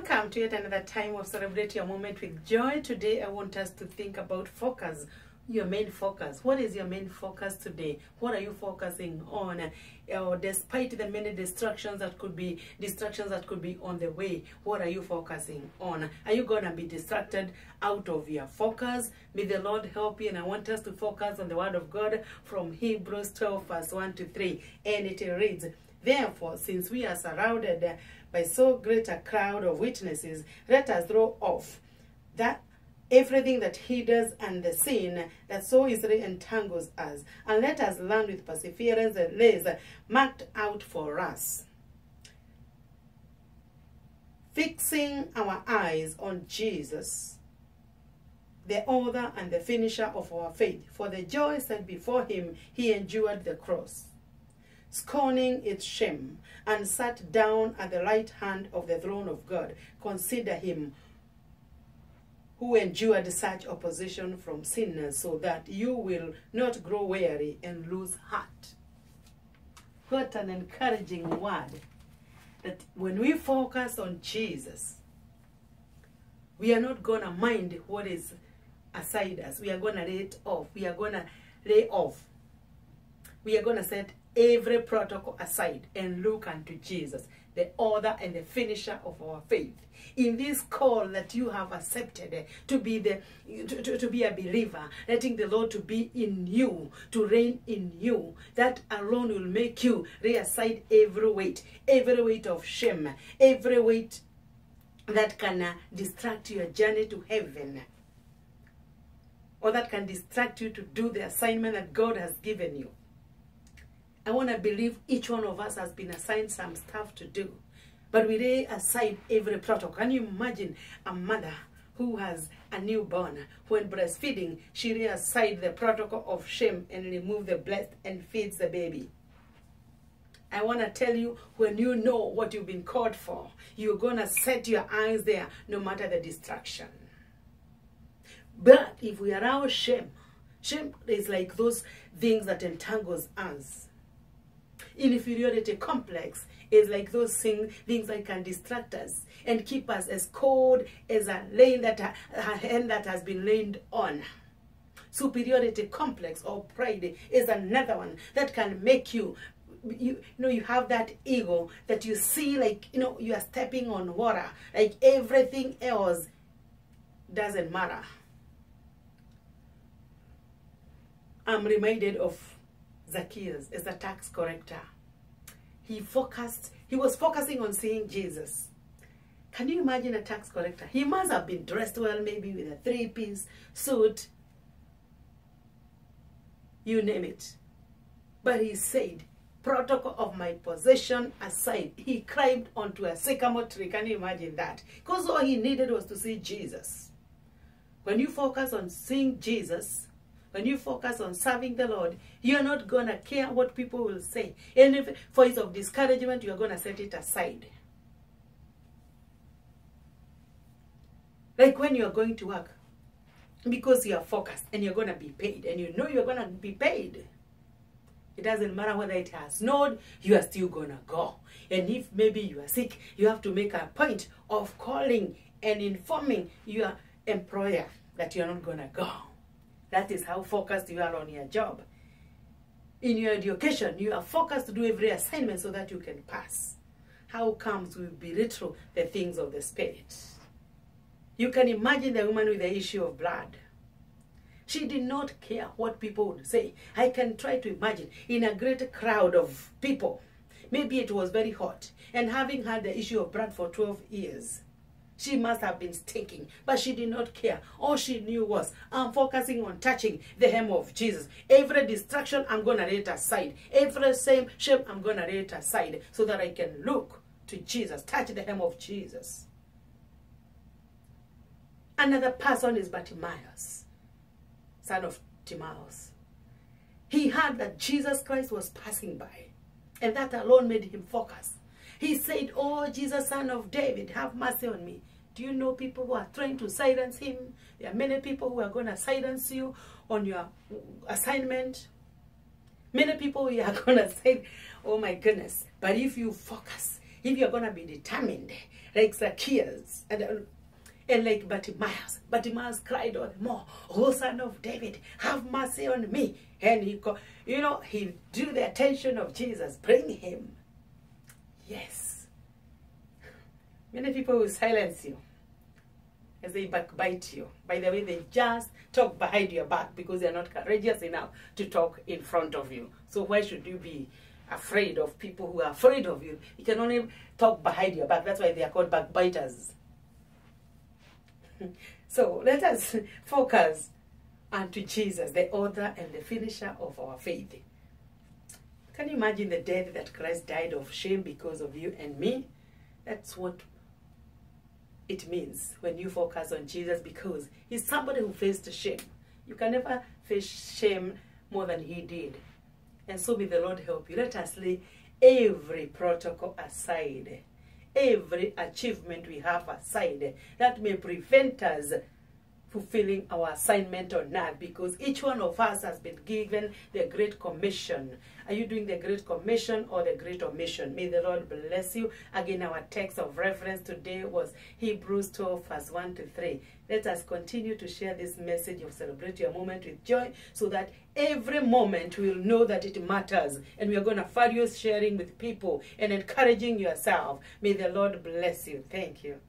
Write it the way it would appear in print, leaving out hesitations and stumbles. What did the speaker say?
Welcome to yet another time of Celebrate Your Moment with Joy. Today I want us to think about focus, your main focus. What is your main focus today? What are you focusing on? Despite the many distractions that could be on the way, what are you focusing on? Are you going to be distracted out of your focus? May the Lord help you, and I want us to focus on the Word of God from Hebrews 12 verse 1 to 3, and it reads, "Therefore, since we are surrounded by so great a crowd of witnesses, let us throw off that everything that hinders and the sin that so easily entangles us, and let us learn with perseverance the race marked out for us, fixing our eyes on Jesus, the author and the finisher of our faith. For the joy set before him, he endured the cross, scorning its shame, and sat down at the right hand of the throne of God. Consider him who endured such opposition from sinners, so that you will not grow weary and lose heart." What an encouraging word, that when we focus on Jesus, we are not going to mind what is aside us. We are going to lay it off. We are going to lay off. We are going to set every protocol aside and look unto Jesus, the author and the finisher of our faith. In this call that you have accepted to be a believer, letting the Lord to be in you, to reign in you, that alone will make you lay aside every weight of shame, every weight that can distract your journey to heaven, or that can distract you to do the assignment that God has given you. I want to believe each one of us has been assigned some stuff to do, but we lay aside every protocol. Can you imagine a mother who has a newborn? When breastfeeding, she lays aside the protocol of shame and removes the breast and feeds the baby. I want to tell you, when you know what you've been called for, you're going to set your eyes there no matter the distraction. But if we allow shame is like those things that entangles us. Inferiority complex is like those things that can distract us and keep us as cold as a hen that has been laid on. Superiority complex or pride is another one that can make you have that ego that you see like, you are stepping on water, like everything else doesn't matter. I'm reminded of Zacchaeus as a tax collector. He was focusing on seeing Jesus. Can you imagine a tax collector? He must have been dressed well, maybe with a 3-piece suit, you name it. But he said, protocol of my possession aside, he climbed onto a sycamore tree. Can you imagine that? Because all he needed was to see Jesus. When you focus on seeing Jesus, when you focus on serving the Lord, you're not going to care what people will say. And if voice of discouragement, you're going to set it aside. Like when you're going to work, because you're focused and you're going to be paid, and you know you're going to be paid. It doesn't matter whether it has snowed, you are still going to go. And if maybe you are sick, you have to make a point of calling and informing your employer that you're not going to go. That is how focused you are on your job. In your education, you are focused to do every assignment so that you can pass. How comes we belittle the things of the Spirit? You can imagine the woman with the issue of blood. She did not care what people would say. I can try to imagine in a great crowd of people. Maybe it was very hot. And having had the issue of blood for 12 years, she must have been stinking, but she did not care. All she knew was, I'm focusing on touching the hem of Jesus. Every distraction, I'm going to lay it aside. Every shame, I'm going to lay it aside so that I can look to Jesus, touch the hem of Jesus. Another person is Bartimaeus, son of Timaeus. He heard that Jesus Christ was passing by, and that alone made him focus. He said, "Oh, Jesus, son of David, have mercy on me." Do you know people who are trying to silence him? There are many people who are going to silence you on your assignment. Many people who are going to say, oh my goodness. But if you focus, if you're going to be determined, like Zacchaeus, and like Bartimaeus. Bartimaeus cried all the more, "O Son of David, have mercy on me." And he drew the attention of Jesus. Bring him. Yes. Many people will silence you as they backbite you. By the way, they just talk behind your back because they're not courageous enough to talk in front of you. So why should you be afraid of people who are afraid of you? You can only talk behind your back. That's why they are called backbiters. So let us focus unto Jesus, the author and the finisher of our faith. Can you imagine the death that Christ died of shame because of you and me? That's what it means when you focus on Jesus, because he's somebody who faced shame. You can never face shame more than he did. And so may the Lord help you. Let us lay every protocol aside, every achievement we have aside that may prevent us fulfilling our assignment on earth, because each one of us has been given the Great Commission. Are you doing the Great Commission or the Great Omission? May the Lord bless you. Again, our text of reference today was Hebrews 12 verse 1 to 3. Let us continue to share this message of Celebrate Your Moment with Joy, so that every moment we'll know that it matters, and we are going to value sharing with people and encouraging yourself. May the Lord bless you. Thank you.